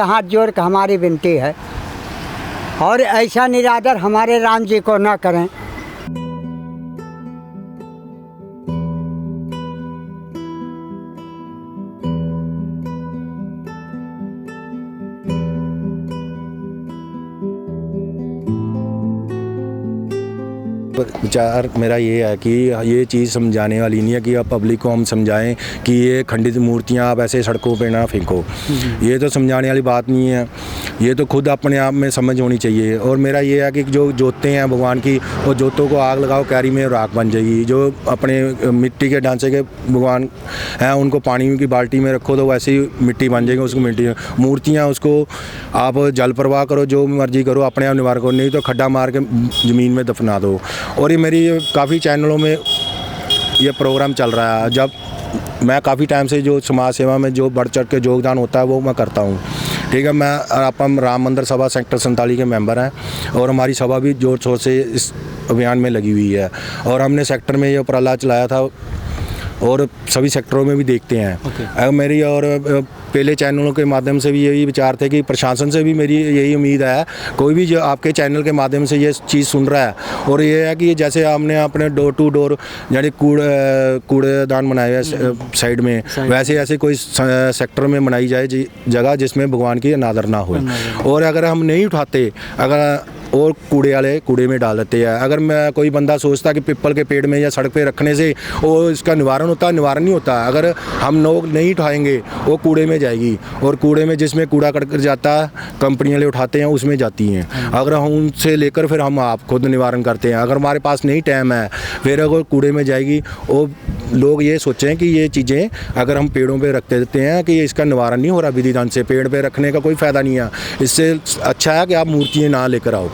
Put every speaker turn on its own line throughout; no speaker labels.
हाथ जोड़ कर हमारी विनती है और ऐसा निरादर हमारे राम जी को न करें।
विचार मेरा ये है कि ये चीज़ समझाने वाली नहीं है कि अब पब्लिक को हम समझाएं कि ये खंडित मूर्तियां आप ऐसे सड़कों पे ना फेंको। ये तो समझाने वाली बात नहीं है, ये तो खुद अपने आप में समझ होनी चाहिए। और मेरा ये है कि जो जोतें हैं भगवान की, वो जोतों को आग लगाओ, कैरी में राख बन जाएगी। जो अपने मिट्टी के ढांचे के भगवान हैं उनको पानी की बाल्टी में रखो तो वैसे ही मिट्टी बन जाएगी। उसको मिट्टी मूर्तियाँ उसको आप जल प्रवाह करो, जो मर्जी करो, अपने आप निवार करो, नहीं तो खड्डा मार के ज़मीन में दफना दो। और ये मेरी काफ़ी चैनलों में ये प्रोग्राम चल रहा है। जब मैं काफ़ी टाइम से जो समाज सेवा में जो बढ़ चढ़ के योगदान होता है वो मैं करता हूँ, ठीक है। हम राम मंदिर सभा सेक्टर 47 के मेंबर हैं और हमारी सभा भी जोर शोर से इस अभियान में लगी हुई है। और हमने सेक्टर में ये उपराला चलाया था और सभी सेक्टरों में भी देखते हैं। मेरी और पहले चैनलों के माध्यम से भी यही विचार थे कि प्रशासन से भी मेरी यही उम्मीद है, कोई भी जो आपके चैनल के माध्यम से ये चीज़ सुन रहा है और ये है कि जैसे हमने अपने डोर टू डोर यानी कूड़ेदान बनाए हुए साइड में, वैसे ऐसे कोई सेक्टर में बनाई जाए जगह जिसमें भगवान की अनादर ना हो। और अगर हम नहीं उठाते, अगर और कूड़े वाले कूड़े में डाल देते हैं, अगर मैं कोई बंदा सोचता कि पीपल के पेड़ में या सड़क पे रखने से वो इसका निवारण होता, निवारण नहीं होता। अगर हम लोग नहीं उठाएंगे वो कूड़े में जाएगी और कूड़े में जिसमें कूड़ा कट जाता है कंपनी वाले उठाते हैं उसमें जाती हैं। अगर हम उनसे लेकर फिर हम आप खुद निवारण करते हैं। अगर हमारे पास नहीं टाइम है फिर अगर कूड़े में जाएगी, वो लोग ये सोचें कि ये चीज़ें अगर हम पेड़ों पे रख देते हैं कि इसका निवारण नहीं हो रहा विधि ढंग से, पेड़ पे रखने का कोई फ़ायदा नहीं है। इससे अच्छा है कि आप मूर्तियाँ ना लेकर आओ।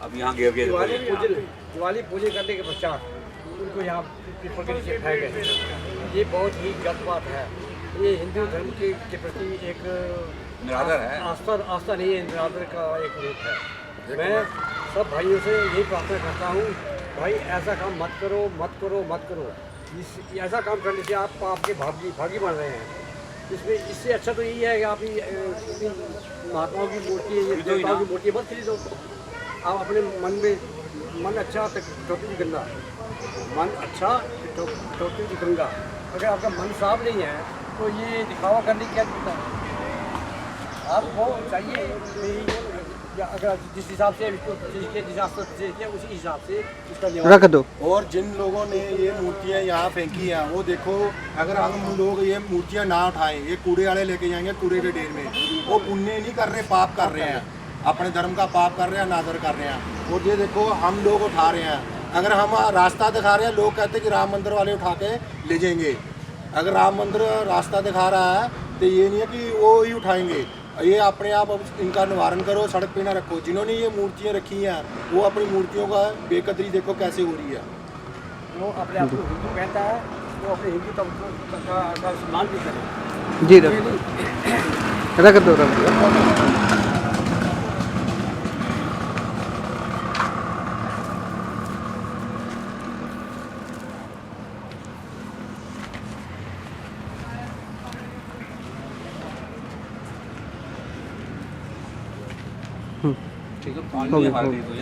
अब यहाँ
दिवाली पूजन करने के पश्चात उनको यहाँ पीपल के नीचे उठाए गए, ये बहुत ही गलत बात है। ये हिंदू धर्म के प्रति एक
निरादर है,
आस्था नहीं है, निरादर का एक रूप है। मैं सब भाइयों से यही प्रार्थना करता हूँ, भाई ऐसा काम मत करो, मत करो, मत करो। ऐसा काम करने से आप आपके भागी बन रहे हैं। इससे अच्छा तो यही है कि आप महात्माओं की मूर्ति, देवताओं की मूर्ति मत खरीदो। आप अपने मन अच्छा टोटी गंगा, मन अच्छा टोटी गंगा। अगर आपका मन साफ नहीं है तो ये दिखावा करने की क्या जरूरत है? आपको चाहिए अगर जिस हिसाब से उसी हिसाब से इसका
रख दो। और जिन लोगों ने ये मूर्तियाँ यहाँ फेंकी हैं वो देखो, अगर हम लोग ये मूर्तियाँ ना उठाएं, ये कूड़े वाले लेके जाएंगे कूड़े के ढेर में, वो पुण्य नहीं कर रहे, पाप कर रहे हैं, अपने धर्म का पाप कर रहे हैं, अनादर कर रहे हैं। और ये देखो हम लोग उठा रहे हैं। अगर हम रास्ता दिखा रहे हैं, लोग कहते हैं कि राम मंदिर वाले उठा के ले जाएंगे। अगर राम मंदिर रास्ता दिखा रहा है तो ये नहीं है कि वो ही उठाएंगे। ये अपने आप अब इनका निवारण करो, सड़क पे ना रखो। जिन्होंने ये मूर्तियाँ रखी हैं वो अपनी मूर्तियों का बेकदरी देखो कैसे हो रही है।
वो अपने आप को हिंदू कहता है, वो अपने हिंदू का सम्मान भी करे।
जी रख दो।
ठीक है, पानी में हार दे दो ये।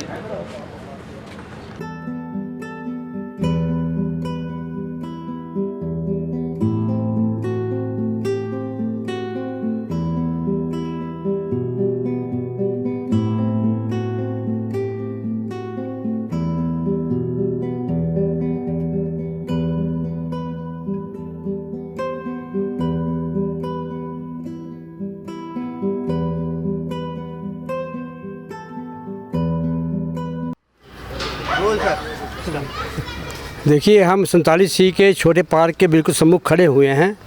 देखिए, हम 47C के छोटे पार्क के बिल्कुल सम्मुख खड़े हुए हैं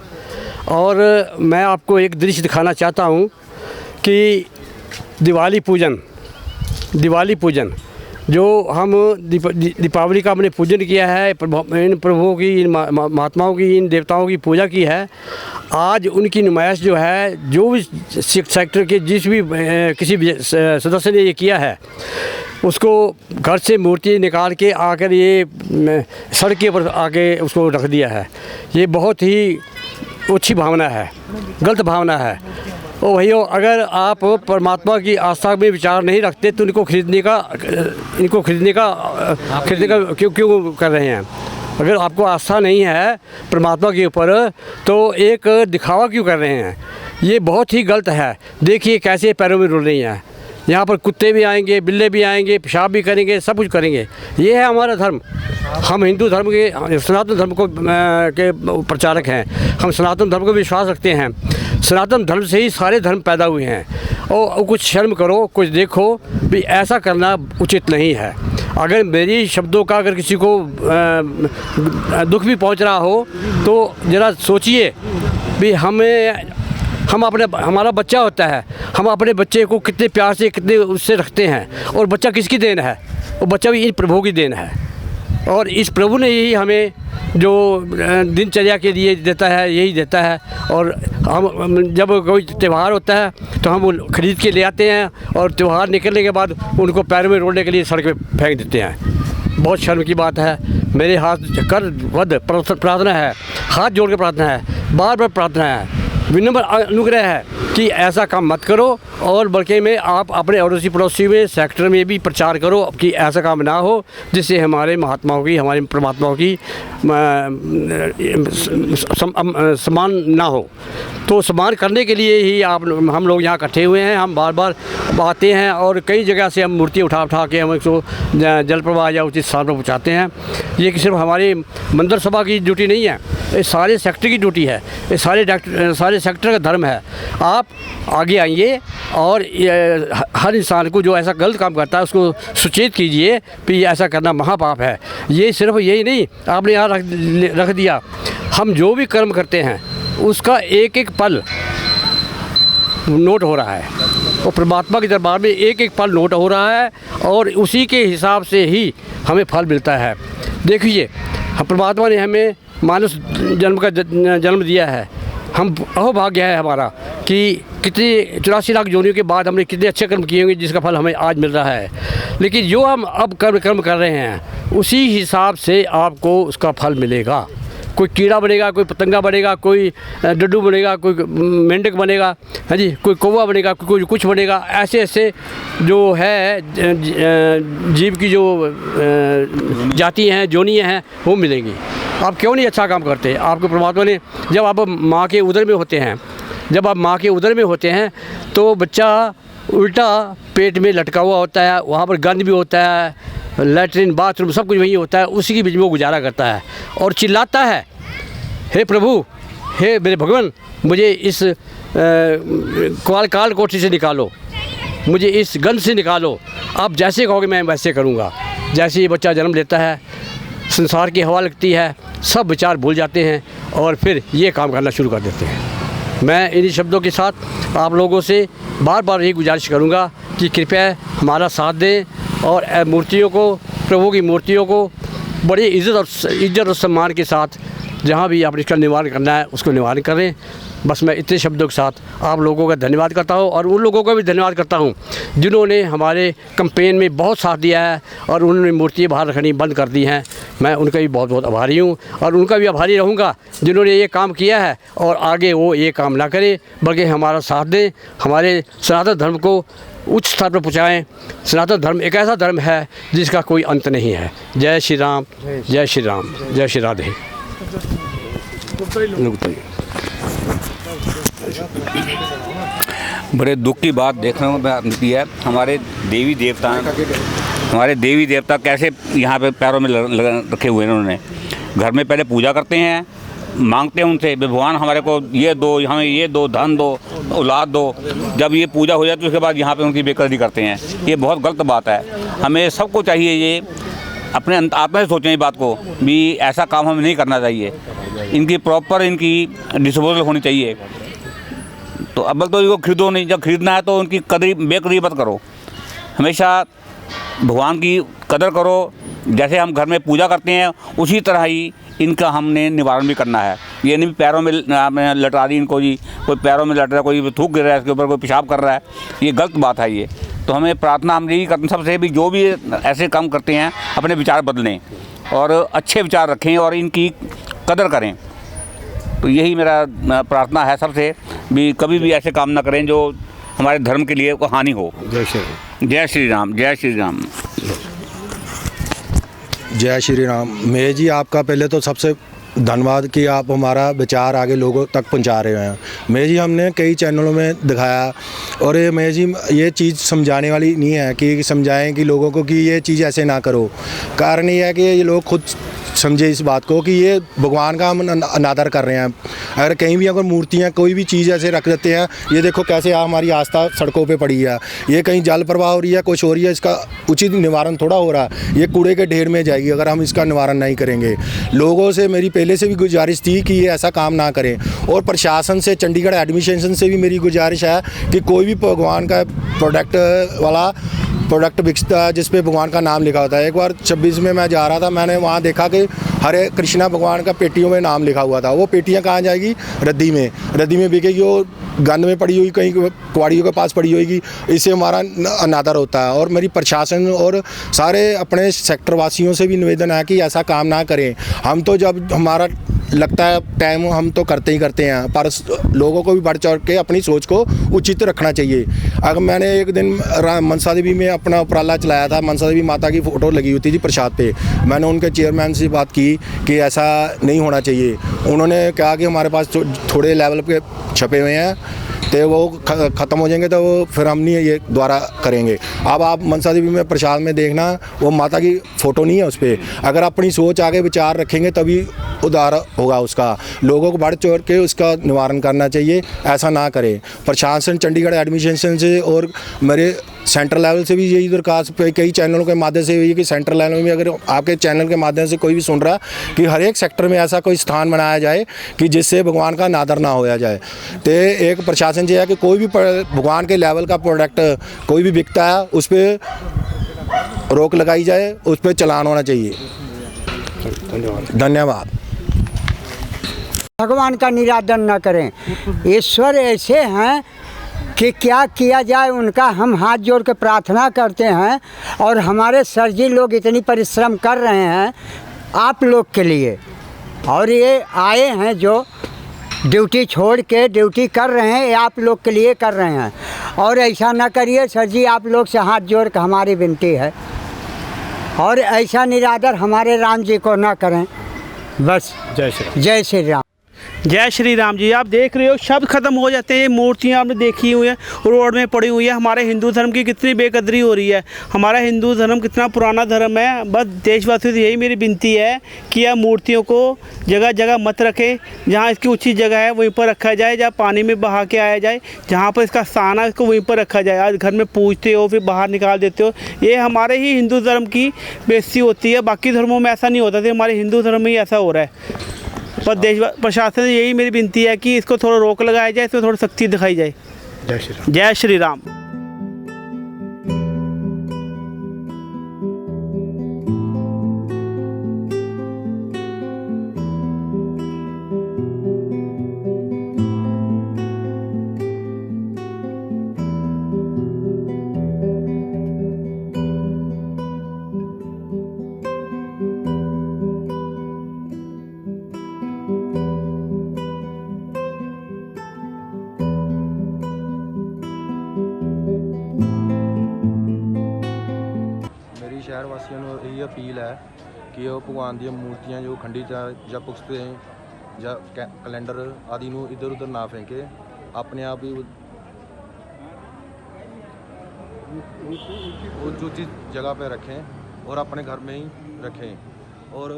और मैं आपको एक दृश्य दिखाना चाहता हूं कि दिवाली पूजन जो हम दीपावली का हमने पूजन किया है, इन प्रभुओं की, इन महात्माओं की, इन देवताओं की पूजा की है, आज उनकी नुमाइश जो है, जो भी सेक्टर के जिस भी किसी भी सदस्य ने ये किया है, उसको घर से मूर्ति निकाल के आकर ये सड़क के ऊपर आके उसको रख दिया है। ये बहुत ही अच्छी भावना है, गलत भावना है। और भैया, अगर आप परमात्मा की आस्था में विचार नहीं रखते तो इनको खरीदने का क्यों कर रहे हैं? अगर आपको आस्था नहीं है परमात्मा के ऊपर तो एक दिखावा क्यों कर रहे हैं? ये बहुत ही गलत है। देखिए कैसे पैरों में रुल रही हैं। यहाँ पर कुत्ते भी आएंगे, बिल्ले भी आएंगे, पेशाब भी करेंगे, सब कुछ करेंगे। ये है हमारा धर्म। हम हिंदू धर्म के, सनातन धर्म के प्रचारक हैं। हम सनातन धर्म को विश्वास रखते हैं। सनातन धर्म से ही सारे धर्म पैदा हुए हैं। और कुछ शर्म करो, कुछ देखो भी, ऐसा करना उचित नहीं है। अगर मेरी शब्दों का अगर किसी को दुख भी पहुंच रहा हो तो ज़रा सोचिए भी हमारा बच्चा होता है, हम अपने बच्चे को कितने प्यार से, कितने उससे रखते हैं। और बच्चा किसकी देन है? वो बच्चा भी इन प्रभु की देन है। और इस प्रभु ने ही हमें जो दिनचर्या के लिए देता है, यही देता है। और हम जब कोई त्यौहार होता है तो हम खरीद के ले आते हैं, और त्यौहार निकलने के बाद उनको पैरों में रोड़ने के लिए सड़क पे फेंक देते हैं। बहुत शर्म की बात है। मेरे हाथ कर वध प्रार्थना है, हाथ जोड़ के प्रार्थना है, बार बार प्रार्थना है, विनम्र अनुग्रह है कि ऐसा काम मत करो। और बल्कि में आप अपने अड़ोसी पड़ोसी में, सेक्टर में भी प्रचार करो कि ऐसा काम ना हो, जिससे हमारे महात्माओं की, हमारे परमात्माओं की सम्मान ना हो। तो सम्मान करने के लिए ही हम लोग यहाँ इकट्ठे हुए हैं। हम बार बार आते हैं और कई जगह से हम मूर्ति उठा के हम इसको जल प्रवाह या उचित स्थान पर पहुँचाते हैं। ये कि सिर्फ हमारी मंदिर सभा की ड्यूटी नहीं है, ये सारे सेक्टर की ड्यूटी है, ये सारे सेक्टर का धर्म है। आप आगे आइए और हर इंसान को जो ऐसा गलत काम करता है उसको सुचेत कीजिए कि ऐसा करना महापाप है। ये सिर्फ यही नहीं, आपने यहाँ रख दिया। हम जो भी कर्म करते हैं उसका एक एक पल नोट हो रहा है, और परमात्मा के दरबार में एक एक पल नोट हो रहा है, और उसी के हिसाब से ही हमें फल मिलता है। देखिए, परमात्मा ने हमें मानुष जन्म का जन्म दिया है। हम अहोभाग्य है हमारा कि कितनी 84 लाख योनियों के बाद हमने कितने अच्छे कर्म किए होंगे जिसका फल हमें आज मिल रहा है। लेकिन जो हम अब कर्म कर रहे हैं उसी हिसाब से आपको उसका फल मिलेगा। कोई कीड़ा बनेगा, कोई पतंगा बनेगा, कोई डड्डू बनेगा, कोई मेंढक बनेगा, हाँ जी, कोई कौवा बनेगा, कोई कुछ बनेगा। ऐसे ऐसे जो है जीव की जो जाति हैं, जोनियाँ हैं, वो मिलेंगी। आप क्यों नहीं अच्छा काम करते? आपको परमात्मा ने, जब आप माँ के उदर में होते हैं, तो बच्चा उल्टा पेट में लटका हुआ होता है, वहाँ पर गंद भी होता है, लैट्रिन बाथरूम सब कुछ वहीं होता है, उसी के बीच में वो गुजारा करता है और चिल्लाता है, हे प्रभु, हे मेरे भगवान, मुझे इस काल कोठरी से निकालो, मुझे इस गंद से निकालो। आप जैसे कहोगे मैं वैसे करूँगा। जैसे ये बच्चा जन्म लेता है, संसार की हवा लगती है, सब विचार भूल जाते हैं और फिर ये काम करना शुरू कर देते हैं। मैं इन्हीं शब्दों के साथ आप लोगों से बार बार यही गुजारिश करूँगा कि कृपया हमारा साथ दें और मूर्तियों को, प्रभु की मूर्तियों को बड़ी इज्जत और सम्मान के साथ जहाँ भी आप इसका निवारण करना है उसको निवारण करें। बस मैं इतने शब्दों के साथ आप लोगों का धन्यवाद करता हूँ और उन लोगों का भी धन्यवाद करता हूँ जिन्होंने हमारे कैंपेन में बहुत साथ दिया है और उन्होंने मूर्तियाँ बाहर रखनी बंद कर दी हैं। मैं उनका भी बहुत बहुत आभारी हूँ और उनका भी आभारी रहूँगा जिन्होंने ये काम किया है और आगे वो ये काम ना करें बल्कि हमारा साथ दें, हमारे सनातन धर्म को उच्च स्तर पर पहुँचाएँ। सनातन धर्म एक ऐसा धर्म है जिसका कोई अंत नहीं है। जय श्री राम, जय श्री राम, जय श्री राधे।
बड़े दुख की बात देखने में मिलती है। हमारे देवी देवता कैसे यहाँ पे पैरों में रखे हुए हैं। उन्होंने घर में पहले पूजा करते हैं, मांगते हैं उनसे, भगवान हमारे को ये दो, हमें ये दो, धन दो, औलाद दो। जब ये पूजा हो जाती है उसके बाद यहाँ पे उनकी बेकदरी करते हैं। ये बहुत गलत बात है। हमें सबको चाहिए ये अपने आत्मा से सोचें इस बात को भी ऐसा काम हमें नहीं करना चाहिए। इनकी प्रॉपर डिस्पोजल होनी चाहिए। तो अब तो इनको खरीदो नहीं, जब खरीदना है तो उनकी बेकदरी मत करो। हमेशा भगवान की कदर करो। जैसे हम घर में पूजा करते हैं उसी तरह ही इनका हमने निवारण भी करना है। ये नहीं पैरों में लटा दी इनको जी, कोई पैरों में लट रहा है, कोई थूक गिर रहा है इसके ऊपर, कोई पेशाब कर रहा है, ये गलत बात है। ये तो हमें प्रार्थना हम यही करते हैं सबसे भी, जो भी ऐसे काम करते हैं अपने विचार बदलें और अच्छे विचार रखें और इनकी कदर करें। तो यही मेरा प्रार्थना है सबसे भी, कभी भी ऐसे काम ना करें जो हमारे धर्म के लिए हानि हो।
जय श्री
जय श्री राम, जय श्री राम।
जय श्री राम। मेज जी, आपका पहले तो सबसे धन्यवाद कि आप हमारा विचार आगे लोगों तक पहुंचा रहे हैं। मेज जी, हमने कई चैनलों में दिखाया और ये मेज जी ये चीज़ समझाने वाली नहीं है कि समझाएं कि लोगों को कि ये चीज़ ऐसे ना करो। कारण ये है कि ये लोग खुद समझे इस बात को कि ये भगवान का हम अनादर कर रहे हैं। अगर कहीं भी अगर मूर्तियाँ कोई भी चीज़ ऐसे रख देते हैं, ये देखो कैसे हमारी आस्था सड़कों पे पड़ी है, ये कहीं जल प्रवाह हो रही है, कुछ हो रही है, इसका उचित निवारण थोड़ा हो रहा है, ये कूड़े के ढेर में जाएगी अगर हम इसका निवारण नहीं करेंगे। लोगों से मेरी पहले से भी गुजारिश थी कि ये ऐसा काम ना करें और प्रशासन से, चंडीगढ़ एडमिनिस्ट्रेशन से भी मेरी गुजारिश है कि कोई भी भगवान का प्रोडक्ट बिकता है जिस पे भगवान का नाम लिखा होता है। एक बार 26 में मैं जा रहा था, मैंने वहाँ देखा कि हरे कृष्णा भगवान का पेटियों में नाम लिखा हुआ था। वो पेटियाँ कहाँ जाएगी? रद्दी में बिकेगी, वो गंद में पड़ी हुई कहीं कुआड़ियों के पास पड़ी होगी। इससे हमारा अनादर होता है। और मेरी प्रशासन और सारे अपने सेक्टर वासियों से भी निवेदन है कि ऐसा काम ना करें। हम तो जब हमारा लगता है टाइम हम तो करते ही करते हैं, पर लोगों को भी बढ़ चढ़ के अपनी सोच को उचित रखना चाहिए। अगर मैंने एक दिन मनसा देवी में अपना उपराला चलाया था, मनसा देवी माता की फ़ोटो लगी हुई थी प्रसाद पे, मैंने उनके चेयरमैन से बात की कि ऐसा नहीं होना चाहिए। उन्होंने कहा कि हमारे पास थोड़े लेवल पे छपे हुए हैं, तो वो ख़त्म हो जाएंगे तो वो फिर हम नहीं ये दोबारा करेंगे। अब आप मनसा देवी में प्रसाद में देखना, वो माता की फ़ोटो नहीं है उस पर। अगर अपनी सोच आगे विचार रखेंगे तभी उद्धार होगा उसका। लोगों को बढ़ चढ़ के उसका निवारण करना चाहिए, ऐसा ना करें। प्रशासन, चंडीगढ़ एडमिनिस्ट्रेशन से और मेरे सेंट्रल लेवल से भी यही दरखास्त कई चैनलों के माध्यम से हुई है कि सेंट्रल लेवल में अगर आपके चैनल के माध्यम से कोई भी सुन रहा कि हर एक सेक्टर में ऐसा कोई स्थान बनाया जाए कि जिससे भगवान का अनादर ना होया जाए। तो एक प्रशासन से है कि कोई भी भगवान के लेवल का प्रोडक्ट कोई भी बिकता है उस पर रोक लगाई जाए, उस पर चालान होना चाहिए। धन्यवाद।
भगवान का निरादर न करें। ईश्वर ऐसे हैं कि क्या किया जाए उनका हम हाथ जोड़ के प्रार्थना करते हैं। और हमारे सर जी लोग इतनी परिश्रम कर रहे हैं आप लोग के लिए, और ये आए हैं जो ड्यूटी छोड़ के ड्यूटी कर रहे हैं, ये आप लोग के लिए कर रहे हैं। और ऐसा ना करिए सर जी, आप लोग से हाथ जोड़ के हमारी विनती है। और ऐसा निरादर हमारे राम जी को ना करें। बस जय श्री राम।
जय श्री राम जी। आप देख रहे हो शब्द ख़त्म हो जाते हैं। ये मूर्तियाँ आपने देखी हुई हैं, रोड में पड़ी हुई है। हमारे हिंदू धर्म की कितनी बेकदरी हो रही है। हमारा हिंदू धर्म कितना पुराना धर्म है। बस देशवासियों से यही मेरी विनती है कि यह मूर्तियों को जगह जगह मत रखें। जहाँ इसकी उचित जगह है वहीं पर रखा जाए, जहाँ पानी में बहा के आया जाए, जहाँ पर इसका स्थान है इसको वहीं पर रखा जाए। आज घर में पूजते हो फिर बाहर निकाल देते हो, ये हमारे ही हिंदू धर्म की बेइज्जती होती है। बाकी धर्मों में ऐसा नहीं होता था, हमारे हिंदू धर्म में ही ऐसा हो रहा है। पर देश प्रशासन से यही मेरी विनती है कि इसको थोड़ा रोक लगाया जाए, इसमें थोड़ी सख्ती दिखाई जाए।
जय श्री राम।
जय श्री राम।
शहर वासियों ਨੂੰ ਇਹ ਅਪੀਲ ਹੈ ਕਿ ਉਹ ਭਗਵਾਨ ਦੀਆਂ ਮੂਰਤੀਆਂ ਜੋ ਖੰਡਿਤ ਜਾਂ ਪੁਖਤੇ ਜਾਂ कैलेंडर आदि ਨੂੰ इधर उधर ना फेंके, अपने आप ही उचित जगह पे रखें और अपने घर में ही रखें। और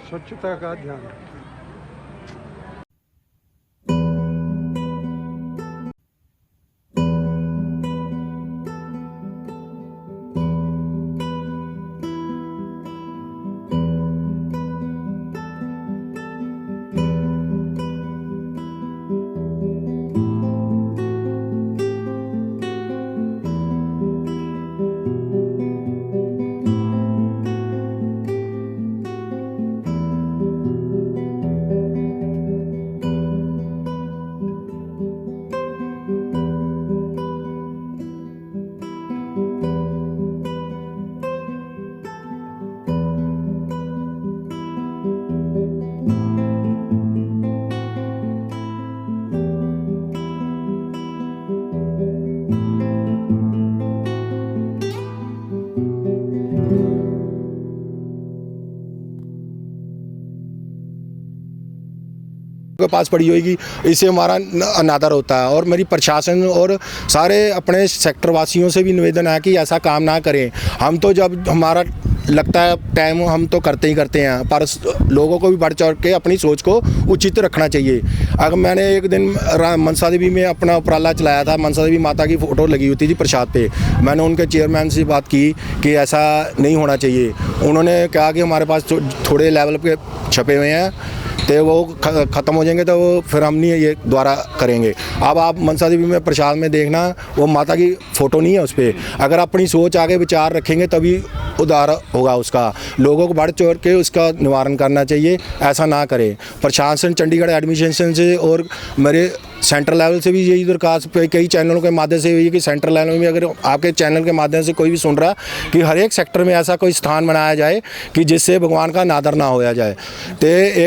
स्वच्छता का ध्यान रखें।
के पास पड़ी होगी, इससे हमारा अनादर होता है। और मेरी प्रशासन और सारे अपने सेक्टर वासियों से भी निवेदन है कि ऐसा काम ना करें। हम तो जब हमारा लगता है टाइम हम तो करते ही करते हैं, पर लोगों को भी बढ़ चढ़ के अपनी सोच को उचित रखना चाहिए। अगर मैंने एक दिन मनसा देवी में अपना उपराला चलाया था, मनसा देवी माता की फ़ोटो लगी होती थी प्रसाद पे, मैंने उनके चेयरमैन से बात की कि ऐसा नहीं होना चाहिए। उन्होंने कहा कि हमारे पास थोड़े लेवल पे छपे हुए हैं, तो वो ख़त्म हो जाएंगे तो वो फिर हम नहीं ये दोबारा करेंगे। अब आप मनसा देवी में प्रसाद में देखना, वो माता की फ़ोटो नहीं है उस पर। अगर अपनी सोच आगे विचार रखेंगे तभी उद्धार होगा उसका। लोगों को बढ़ चढ़ के उसका निवारण करना चाहिए, ऐसा ना करें। प्रशासन चंडीगढ़ एडमिनिस्ट्रेशन से और मेरे सेंट्रल लेवल से भी यही दरखास्त पे कई चैनलों के माध्यम से हुई है कि सेंट्रल लेवल में अगर आपके चैनल के माध्यम से कोई भी सुन रहा कि हर एक सेक्टर में ऐसा कोई स्थान बनाया जाए कि जिससे भगवान का अनादर ना होया जाए। तो